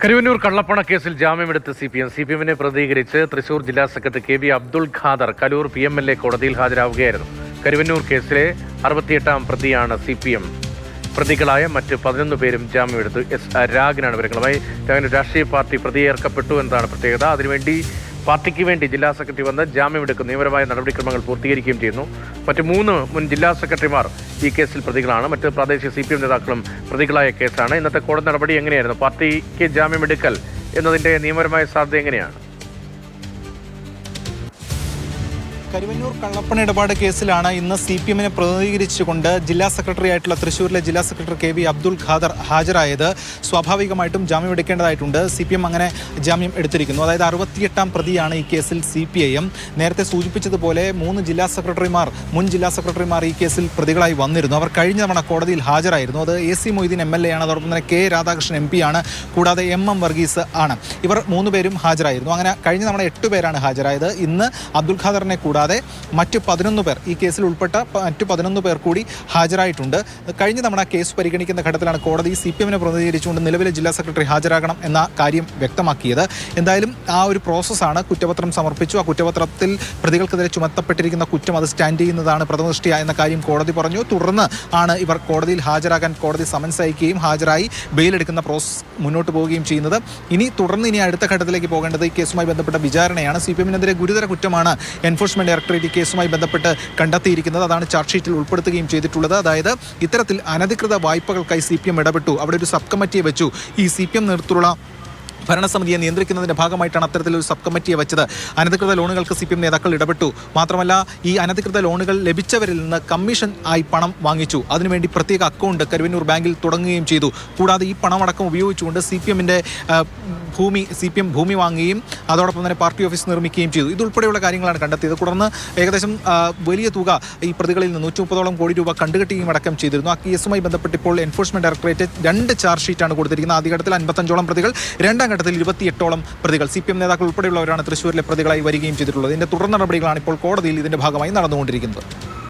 കരുവന്നൂർ കള്ളപ്പണക്കേസിൽ ജാമ്യമെടുത്ത് സിപിഎമ്മിനെ പ്രതികരിച്ച് തൃശൂർ ജില്ലാ secretary K V Abdul Khader Kaloor PMLA കോടതിയിൽ ഹാജരാവുകയായിരുന്നു. കരുവന്നൂർ കേസിലെ 68ാം പ്രതിയാണ് സിപിഎം. പ്രതികളായ മറ്റ് 11 പേരും ജാമ്യമെടുത്തു. രാഗിനാണ് വിവരങ്ങളുമായി. രാഷ്ട്രീയ പാർട്ടി പ്രതിയേർക്കപ്പെട്ടു എന്നതാണ് പ്രത്യേകത. അതിനുവേണ്ടി പാർട്ടിക്ക് വേണ്ടി ജില്ലാ സെക്രട്ടറി വന്ന് ജാമ്യമെടുക്കും നിയമപരമായ നടപടിക്രമങ്ങൾ പൂർത്തീകരിക്കുകയും ചെയ്യുന്നു. മറ്റ് 3 മുൻ ജില്ലാ സെക്രട്ടറിമാർ ഈ കേസിൽ പ്രതികളാണ്. മറ്റ് പ്രാദേശിക CPM നേതാക്കളും പ്രതികളായ കേസാണ്. ഇന്നത്തെ കോടതി നടപടി എങ്ങനെയായിരുന്നു? പാർട്ടിക്ക് ജാമ്യമെടുക്കൽ എന്നതിന്റെ നിയമപരമായ സാധ്യത എങ്ങനെയാണ്? കരുവന്നൂർ കള്ളപ്പണ ഇടപാട് കേസിലാണ് ഇന്ന് CPMനെ പ്രതിനിധീകരിച്ചുകൊണ്ട് ജില്ലാ സെക്രട്ടറി ആയിട്ടുള്ള തൃശ്ശൂരിലെ ജില്ലാ secretary K V Abdul Khader ഹാജരായത്. സ്വാഭാവികമായിട്ടും ജാമ്യം എടുക്കേണ്ടതായിട്ടുണ്ട്. CPM അങ്ങനെ ജാമ്യം എടുത്തിരിക്കുന്നു. അതായത് 68ാം പ്രതിയാണ് ഈ കേസിൽ CPIM. നേരത്തെ സൂചിപ്പിച്ചതുപോലെ 3 ജില്ലാ സെക്രട്ടറിമാർ മുൻ ജില്ലാ സെക്രട്ടറിമാർ ഈ കേസിൽ പ്രതികളായി വന്നിരുന്നു. അവർ കഴിഞ്ഞ തവണ കോടതിയിൽ ഹാജരായിരുന്നു. അത് AC മൊയ്തീൻ MLA ആണ്. അതോടൊപ്പം തന്നെ K രാധാകൃഷ്ണൻ MP ആണ്. കൂടാതെ MM വർഗീസ് ആണ്. ഇവർ 3 പേരും ഹാജരായിരുന്നു. അങ്ങനെ കഴിഞ്ഞ തവണ 8 പേരാണ് ഹാജരായത്. ഇന്ന് അബ്ദുൾ ഖാദറിനെ കൂടാതെ മറ്റ് 11 പേർ, ഈ കേസിൽ ഉൾപ്പെട്ട മറ്റ് 11 പേർ കൂടി ഹാജരായിട്ടുണ്ട്. കഴിഞ്ഞ തവണ കേസ് പരിഗണിക്കുന്ന ഘട്ടത്തിലാണ് കോടതി CPMനെ പ്രതിനിധീകരിച്ചുകൊണ്ട് നിലവിലെ ജില്ലാ സെക്രട്ടറി ഹാജരാകണം എന്ന കാര്യം വ്യക്തമാക്കിയത്. എന്തായാലും ആ ഒരു പ്രോസസ്സാണ്. കുറ്റപത്രം സമർപ്പിച്ചു. ആ കുറ്റപത്രത്തിൽ പ്രതികൾക്കെതിരെ ചുമത്തപ്പെട്ടിരിക്കുന്ന കുറ്റം അത് സ്റ്റാൻഡ് ചെയ്യുന്നതാണ് പ്രഥമദൃഷ്ട്യാ എന്ന കാര്യം കോടതി പറഞ്ഞു. തുടർന്ന് ആണ് ഇവർ കോടതിയിൽ ഹാജരാകാൻ കോടതി സമൻസ് അയക്കുകയും ഹാജരായി ബെയിലെടുക്കുന്ന പ്രോസസ്സ് മുന്നോട്ട് പോവുകയും ചെയ്യുന്നത്. ഇനി അടുത്ത ഘട്ടത്തിലേക്ക് പോകേണ്ടത് ഈ കേസുമായി ബന്ധപ്പെട്ട വിചാരണയാണ്. CPMനെതിരെ ഗുരുതര കുറ്റമാണ് എൻഫോഴ്സ്മെന്റ് ഡയറക്ടറേറ്റ് ഈ കേസുമായി ബന്ധപ്പെട്ട് കണ്ടെത്തിയിരിക്കുന്നത്. അതാണ് ചാർജ് ഷീറ്റിൽ ഉൾപ്പെടുത്തുകയും ചെയ്തിട്ടുള്ളത്. അതായത് ഇത്തരത്തിൽ അനധികൃത വായ്പകൾക്കായി CPM ഇടപെട്ടു. അവിടെ ഒരു സബ് കമ്മിറ്റിയെ വെച്ചു. ഈ CPM നേതൃത്വത്തിലുള്ള ഭരണസമിതിയെ നിയന്ത്രിക്കുന്നതിൻ്റെ ഭാഗമായിട്ടാണ് അത്തരത്തിലൊരു സബ് കമ്മിറ്റിയെ വെച്ചത്. അനധികൃത ലോണുകൾക്ക് CPM നേതാക്കൾ ഇടപെട്ടു. മാത്രമല്ല ഈ അനധികൃത ലോണുകൾ ലഭിച്ചവരിൽ നിന്ന് കമ്മീഷൻ ആയി പണം വാങ്ങിച്ചു. അതിനുവേണ്ടി പ്രത്യേക അക്കൗണ്ട് കരുവന്നൂർ ബാങ്കിൽ തുടങ്ങുകയും ചെയ്തു. കൂടാതെ ഈ പണമടക്കം ഉപയോഗിച്ചുകൊണ്ട് CPM ഭൂമി വാങ്ങുകയും അതോടൊപ്പം തന്നെ പാർട്ടി ഓഫീസ് നിർമ്മിക്കുകയും ചെയ്തു. ഇതുൾപ്പെടെയുള്ള കാര്യങ്ങളാണ് കണ്ടെത്തിയത്. തുടർന്ന് ഏകദേശം വലിയ തുക ഈ പ്രതികളിൽ നിന്ന് 130ഓളം കോടി രൂപ കണ്ടുകെട്ടുകയും അടക്കം ചെയ്തിരുന്നു. ആ കേസുമായി ബന്ധപ്പെട്ട് ഇപ്പോൾ എൻഫോഴ്സ്മെന്റ് ഡയറക്ടറേറ്റ് 2 ചാർജ് ഷീറ്റാണ് കൊടുത്തിരിക്കുന്നത്. ആദ്യഘട്ടത്തിൽ 55ഓളം പ്രതികൾ, രണ്ടാം ഘട്ടത്തിൽ 28ഓളം പ്രതികൾ. CPM നേതാക്കൾ ഉൾപ്പെടെയുള്ളവരാണ് തൃശ്ശൂരിലെ പ്രതികളായി വരികയും ചെയ്തിട്ടുള്ളത്. ഇതിന്റെ തുടർ നടപടികളാണ് ഇപ്പോൾ കോടതിയിൽ ഇതിന്റെ ഭാഗമായി നടന്നുകൊണ്ടിരിക്കുന്നത്.